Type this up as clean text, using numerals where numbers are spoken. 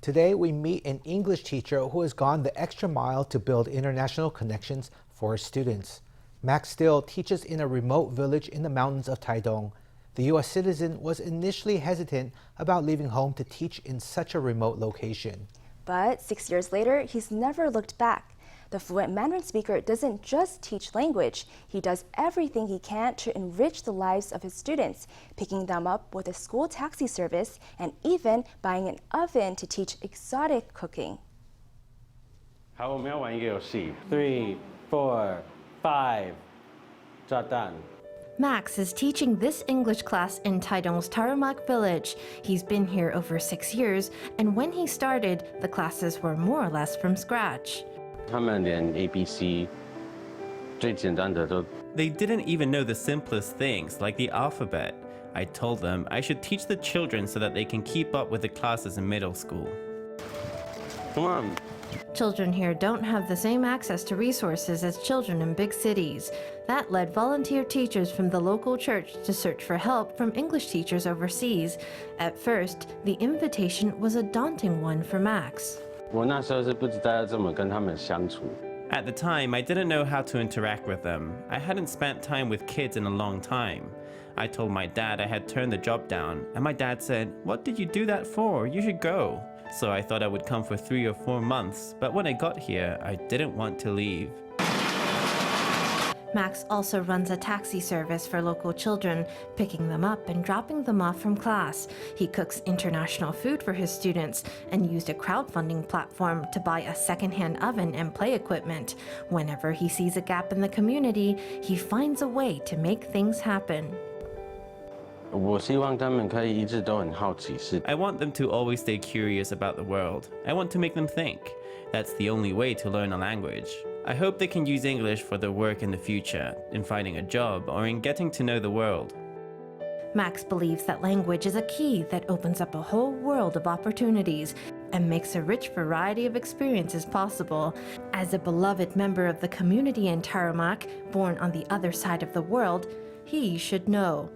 Today, we meet an English teacher who has gone the extra mile to build international connections for his students. Max Dill teaches in a remote village in the mountains of Taitung. The U.S. citizen was initially hesitant about leaving home to teach in such a remote location. But 6 years later, he's never looked back. The fluent Mandarin speaker doesn't just teach language. He does everything he can to enrich the lives of his students, picking them up with a school taxi service and even buying an oven to teach exotic cooking. 好，我们要玩一个游戏。3, 4, 5，炸弹。 Max is teaching this English class in Taitung's Taromak village. He's been here over 6 years, and when he started, the classes were more or less from scratch. 他们连 ABC 最简单的都 They didn't even know the simplest things, like the alphabet. I told them I should teach the children so that they can keep up with the classes in middle school. Come on. Children here don't have the same access to resources as children in big cities. That led volunteer teachers from the local church to search for help from English teachers overseas. At first, the invitation was a daunting one for Max. 我那时候是不知道要怎么跟他们相处。 At the time, I didn't know how to interact with them. I hadn't spent time with kids in a long time. I told my dad I had turned the job down, and my dad said, "What did you do that for? You should go." So I thought I would come for 3 or 4 months, but when I got here, I didn't want to leave. Max also runs a taxi service for local children, picking them up and dropping them off from class. He cooks international food for his students and used a crowdfunding platform to buy a second-hand oven and play equipment. Whenever he sees a gap in the community, he finds a way to make things happen. 我希望他们可以一直都很好奇，是 I want them to always stay curious about the world. I want to make them think. That's the only way to learn a language. I hope they can use English for their work in the future, in finding a job, or in getting to know the world. Max believes that language is a key that opens up a whole world of opportunities and makes a rich variety of experiences possible. As a beloved member of the community in Taromak, born on the other side of the world, he should know.